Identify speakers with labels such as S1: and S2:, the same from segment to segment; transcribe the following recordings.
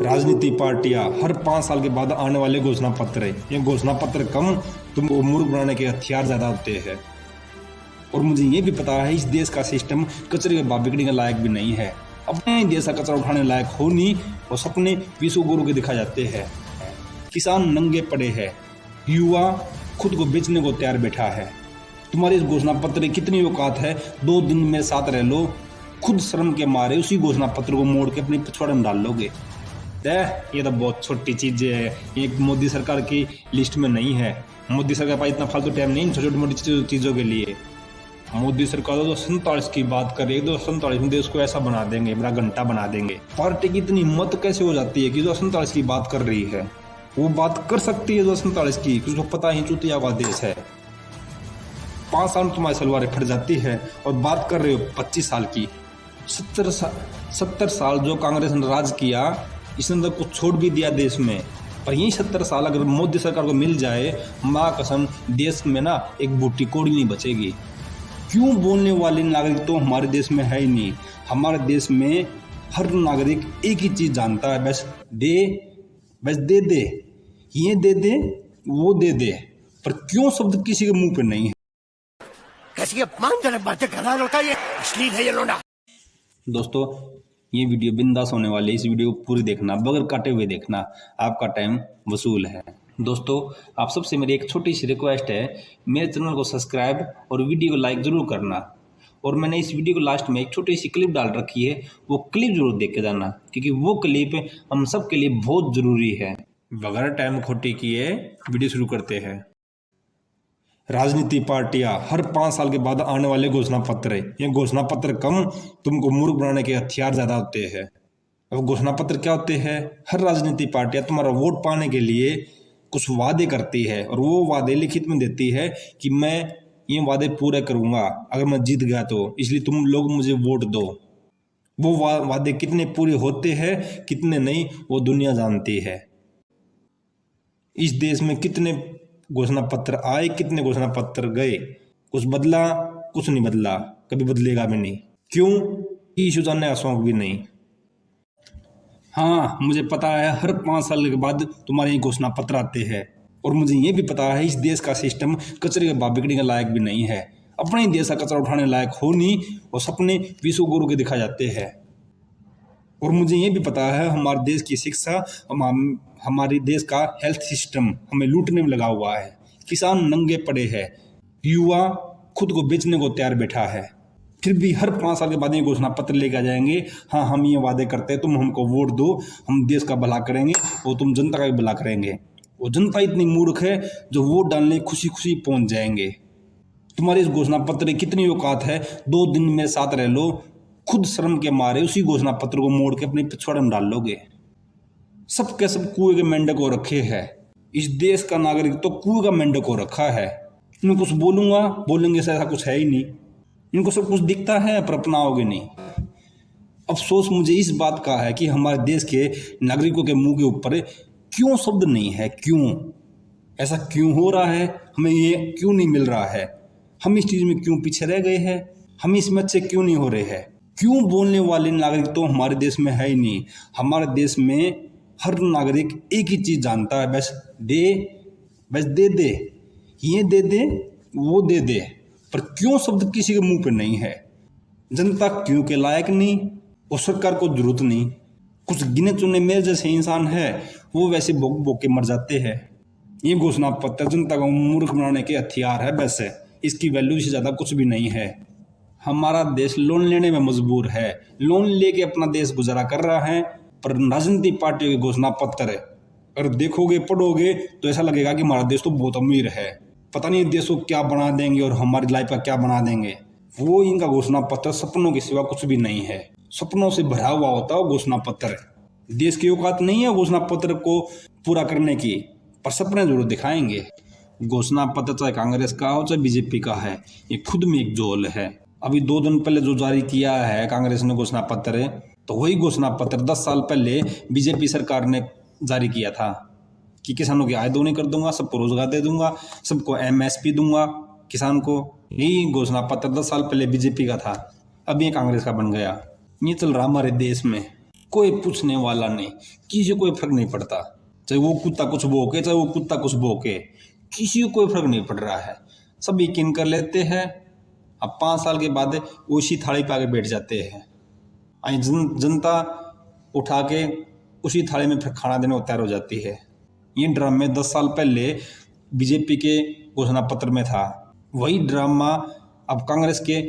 S1: राजनीति पार्टियां हर 5 साल के बाद आने वाले घोषणा पत्र है। ये घोषणा पत्र कम तुमको मूर्ख बनाने के हथियार ज्यादा होते हैं। और मुझे ये भी पता है इस देश का सिस्टम कचरे के बाप बिकने के लायक भी नहीं है। अपने देश का कचरा उठाने लायक हो नहीं और सपने विश्व गुरु के दिखा जाते हैं। किसान नंगे पड़े हैं, युवा खुद को बेचने को तैयार बैठा है। तुम्हारी इस घोषणा पत्र की कितनी औकात है? 2 दिन में साथ रह लो, खुद शर्म के मारे उसी घोषणा पत्र को मोड़ के अपनी पिछवाड़े में डाल लोगे। ये तो बहुत छोटी चीज है, ये मोदी सरकार की लिस्ट में नहीं है। मोदी सरकार पास इतना फालतू टाइम नहीं छोटी मोटी चीजों के लिए। मोदी सरकार 247 की बात करे, 247 में देश को ऐसा बना देंगे, बड़ा घंटा बना देंगे। पार्टी की इतनी हिम्मत कैसे हो जाती है कि 247 की बात कर रही है? वो बात कर सकती है 247 की, उसको पता ही चुतिया का देश है। 5 साल में तुम्हारी सलवारें फट जाती है और बात कर रहे हो 25 साल की। 70 साल जो कांग्रेस ने राज किया, इसने तो कुछ छोड़ भी दिया देश में। पर यही 70 साल अगर मोदी सरकार को मिल जाए, माँ कसम देश में ना एक बूटी कोड़ी नहीं बचेगी। क्यों बोलने वाले नागरिक तो हमारे देश में है ही नहीं। हमारे देश में हर नागरिक एक ही चीज जानता है, बस दे दे, ये दे दे, वो दे दे। पर क्यों शब्द किसी के मुंह पे नहीं है?
S2: कैसी अपमानजनक बातें कर रहा है लड़का, ये अश्लील है ये लोना।
S1: दोस्तों, ये वीडियो बिंदास होने वाली है, इस वीडियो को पूरी देखना, बगैर काटे हुए देखना, आपका टाइम वसूल है। दोस्तों, आप सबसे मेरी एक छोटी सी रिक्वेस्ट है, मेरे चैनल को सब्सक्राइब और वीडियो को लाइक जरूर करना। और मैंने इस वीडियो को लास्ट में एक छोटी सी क्लिप डाल रखी है, वो क्लिप जरूर देख के जाना, क्योंकि वो क्लिप हम सब के लिए बहुत जरूरी है। बगैर टाइम खोटी किए वीडियो शुरू करते हैं। राजनीति पार्टियां हर 5 साल के बाद आने वाले घोषणा पत्र है। ये घोषणा पत्र कम तुमको मूर्ख बनाने के हथियार ज्यादा होते हैं। अब घोषणा पत्र क्या होते हैं? हर राजनीति पार्टियां तुम्हारा वोट पाने के लिए कुछ वादे करती है और वो वादे लिखित में देती है कि मैं ये वादे पूरे करूंगा अगर मैं जीत गया तो, इसलिए तुम लोग मुझे वोट दो। वो वादे कितने पूरे होते हैं कितने नहीं, वो दुनिया जानती है। इस देश में कितने घोषणा पत्र आए, कितने घोषणा पत्र गए, कुछ बदला, कुछ नहीं बदला, कभी बदलेगा भी नहीं। क्यों? इशू जानने का शौक भी नहीं। हाँ, मुझे पता है हर 5 साल के बाद तुम्हारे ये घोषणा पत्र आते हैं। और मुझे ये भी पता है इस देश का सिस्टम कचरे के बाप बिकने के लायक भी नहीं है। अपने ही देश का कचरा उठाने लायक हो नहीं और सपने विश्व गुरु के दिखा जाते हैं। और मुझे ये भी पता है हमारे देश की शिक्षा, हमारे देश का हेल्थ सिस्टम हमें लूटने में लगा हुआ है। किसान नंगे पड़े हैं, युवा खुद को बेचने को तैयार बैठा है। फिर भी हर 5 साल के बाद ये घोषणा पत्र लेकर जाएंगे, हाँ हम ये वादे करते हैं, तुम हमको वोट दो, हम देश का भला करेंगे और तुम जनता का भी भला करेंगे। वो जनता इतनी मूर्ख है जो वोट डालने खुशी खुशी पहुंच जाएंगे। तुम्हारी इस घोषणा पत्र की कितनी औकात है? 2 दिन में साथ रह लो, खुद शर्म के मारे उसी घोषणा पत्र को मोड़ के अपने पिछवाड़े में डाल लोगे। सब के सब कुएं के मेंढक हो रखे हैं। इस देश का नागरिक तो कुएं का मेंढक हो रखा है। इनको कुछ बोलेंगे से ऐसा कुछ है ही नहीं। इनको सब कुछ दिखता है पर अपनाओगे नहीं। अफसोस मुझे इस बात का है कि हमारे देश के नागरिकों के मुंह के ऊपर क्यों शब्द नहीं है। क्यों ऐसा क्यों हो रहा है? हमें ये क्यों नहीं मिल रहा है? हम इस चीज में क्यों पीछे रह गए हैं? हम इसमें अच्छे क्यों नहीं हो रहे हैं? क्यों बोलने वाले नागरिक तो हमारे देश में है ही नहीं। हमारे देश में हर नागरिक एक ही चीज जानता है, बस दे दे, ये दे दे, वो दे दे। पर क्यों शब्द किसी के मुंह पे नहीं है? जनता क्यों के लायक नहीं और सरकार को जरूरत नहीं। कुछ गिने चुने मेरे जैसे इंसान है, वो वैसे भोग भोग के मर जाते हैं। ये घोषणा पत्र जनता को मूर्ख बनाने के हथियार है, बस है। इसकी वैल्यू से ज्यादा कुछ भी नहीं है। हमारा देश लोन लेने में मजबूर है, लोन लेके अपना देश गुजारा कर रहा है। पर राजनीतिक पार्टियों के घोषणा पत्र अगर देखोगे पढ़ोगे तो ऐसा लगेगा कि हमारा देश तो बहुत अमीर है, पता नहीं देश को क्या बना देंगे और हमारी लाइफ का क्या बना देंगे। वो इनका घोषणा पत्र सपनों के सिवा कुछ भी नहीं है। सपनों से भरा हुआ होता है घोषणा पत्र। देश की औकात नहीं है घोषणा पत्र को पूरा करने की, पर सपने जरूर दिखाएंगे। घोषणा पत्र चाहे कांग्रेस का हो चाहे बीजेपी का है, ये खुद में एक झोल है। अभी 2 दिन पहले जो जारी किया है कांग्रेस ने घोषणा पत्र, तो वही घोषणा पत्र 10 साल पहले बीजेपी सरकार ने जारी किया था कि किसानों की आय दोगुनी कर दूंगा, सबको रोजगार दे दूंगा, सबको MSP दूंगा किसान को। यही घोषणा पत्र 10 साल पहले बीजेपी का था, अब ये कांग्रेस का बन गया। ये चल रहा हमारे देश में। कोई पूछने वाला नहीं, किसी को कोई फर्क नहीं पड़ता। चाहे वो कुत्ता कुछ भौंके, चाहे वो कुत्ता कुछ भौंके, किसी को कोई फर्क नहीं पड़ रहा है। सब यकीन कर लेते हैं। अब 5 साल के बाद उसी थाली पे आके बैठ जाते हैं। जनता उठा के उसी थाली में फिर खाना देने को तैयार हो जाती है। ये ड्रामे 10 साल पहले बीजेपी के घोषणा पत्र में था, वही ड्रामा अब कांग्रेस के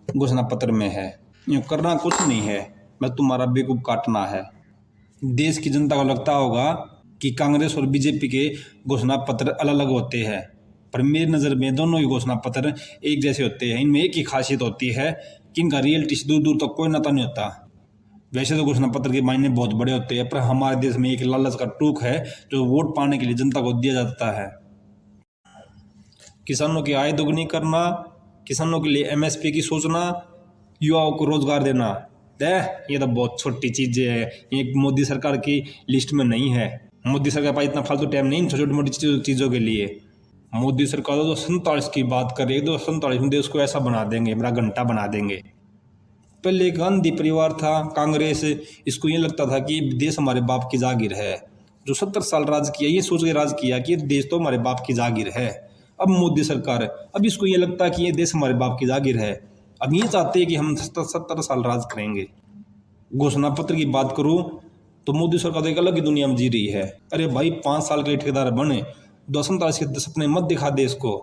S1: घोषणा पत्र में है। यूँ करना कुछ नहीं है, मैं तुम्हारा बेवकूफ़ काटना है। देश की जनता को लगता होगा कि कांग्रेस और बीजेपी के घोषणा पत्र अलग अलग होते हैं, पर मेरी नज़र में दोनों ही घोषणा पत्र एक जैसे होते हैं। इनमें एक ही खासियत होती है कि इनका रियलिटी से दूर दूर तक कोई नाता नहीं होता। वैसे तो घोषणा पत्र के मायने बहुत बड़े होते हैं, पर हमारे देश में एक लालच का टूक है जो वोट पाने के लिए जनता को दिया जाता है। किसानों की आय दोगुनी करना, किसानों के लिए MSP की सोचना, युवाओं को रोजगार देना, ये तो बहुत छोटी चीज़ें है। ये मोदी सरकार की लिस्ट में नहीं है। मोदी सरकार पास इतना फालतू टाइम नहीं छोटी मोटी चीज़ों के लिए। मोदी सरकार तो 47 की बात कर रही है, 47 में देश को ऐसा बना देंगे, मेरा घंटा बना देंगे। पहले गांधी परिवार था, कांग्रेस, इसको ये लगता था कि देश हमारे बाप की जागीर है। जो 70 साल राज किया, ये सोच के राज किया कि देश तो हमारे बाप की जागीर है। अब मोदी सरकार, अब इसको ये लगता है कि ये देश हमारे बाप की जागीर है। अब ये चाहते हैं कि हम 70 साल राज करेंगे। घोषणा पत्र की बात करूँ तो मोदी सरकार तो एक अलग ही दुनिया में जी रही है। अरे भाई 5 साल के लिए ठेकेदार बने, 247 के सपने मत दिखा दे इसको।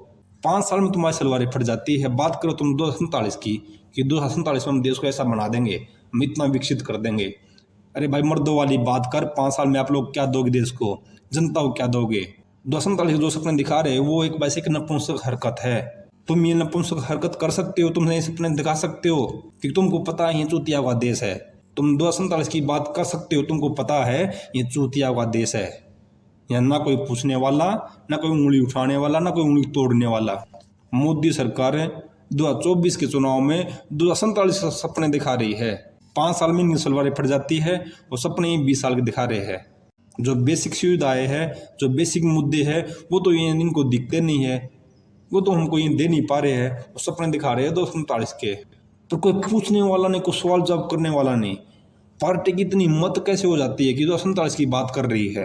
S1: 5 साल में तुम्हारी सलवारें फट जाती है। बात करो तुम 247 की, कि 247 में हम देश को ऐसा बना देंगे, हम इतना विकसित कर देंगे। अरे भाई मर्दों वाली बात कर, 5 साल में आप लोग क्या दोगे देश को, जनता को क्या दोगे? 247 जो सपने दिखा रहे हैं वो एक वैसे एक नपुंसक हरकत है। तुम ये नपुंसक हरकत कर सकते हो, तुम ये सपने दिखा सकते हो कि तुमको पता है ये चूतिया हुआ देश है। तुम 247 की बात कर सकते हो, तुमको पता है ये चूतिया हुआ देश है। यहाँ ना कोई पूछने वाला, ना कोई उंगली उठाने वाला, ना कोई उंगली तोड़ने वाला। मोदी सरकार 2024 के चुनाव में 247 सपने दिखा रही है। 5 साल में इनकी सलवारें फट जाती है और सपने 20 साल के दिखा रहे हैं। जो बेसिक सुविधाएं हैं, जो बेसिक मुद्दे हैं, वो तो ये इनको दिखते नहीं है, वो तो हमको ये दे नहीं पा रहे हैं। वो सपने दिखा रहे हैं 247 के, तो कोई पूछने वाला नहीं, कोई सवाल जवाब करने वाला नहीं। पार्टी की इतनी हिम्मत कैसे हो जाती है कि 247 की बात कर रही है?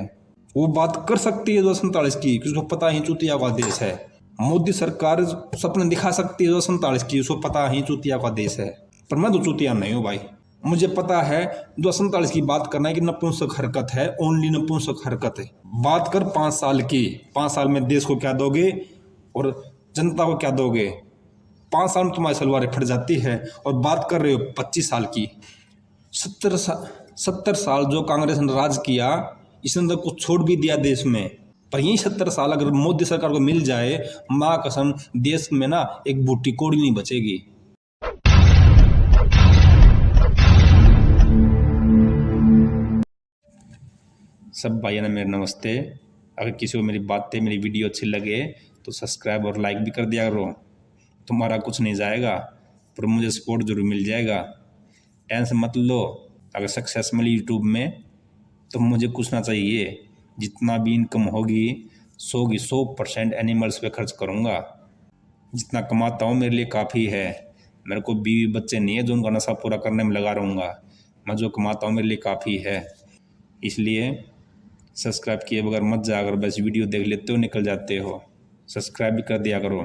S1: वो बात कर सकती है 247 की, क्योंकि उसको पता है चूतिया का देश है। मोदी सरकार सपने दिखा सकती है 247 की, उसको पता है चूतिया का देश है। पर मैं तो चूतिया नहीं हूँ भाई, मुझे पता है 247 की बात करना है कि नपुंसक हरकत है, ओनली नपुंसक हरकत है। बात कर 5 साल की, 5 साल में देश को क्या दोगे और जनता को क्या दोगे? 5 साल में तुम्हारी सलवारें फट जाती है और बात कर रहे हो 25 साल की। 70 साल जो कांग्रेस ने राज किया, इसने तो कुछ छोड़ भी दिया देश में। पर यही 70 साल अगर मोदी सरकार को मिल जाए, माँ कसम देश में ना एक बूटी कोड़ी नहीं बचेगी। सब भाइयों ने मेरे नमस्ते। अगर किसी को मेरी बातें, मेरी वीडियो अच्छी लगे तो सब्सक्राइब और लाइक भी कर दिया करो। तुम्हारा कुछ नहीं जाएगा, पर मुझे सपोर्ट जरूर मिल जाएगा। टेंशन मत लो, अगर सक्सेस मिली यूट्यूब में तो मुझे कुछ ना चाहिए। जितना भी इनकम होगी 100% एनिमल्स पे खर्च करूँगा। जितना कमाता हूँ मेरे लिए काफ़ी है। मेरे को बीवी बच्चे नहीं है जो उनका नशा पूरा करने में लगा रहूँगा। मैं जो कमाता हूँ मेरे लिए काफ़ी है। इसलिए सब्सक्राइब किए बगैर मत जा, अगर बस वीडियो देख लेते हो निकल जाते हो। सब्सक्राइब भी कर दिया करो।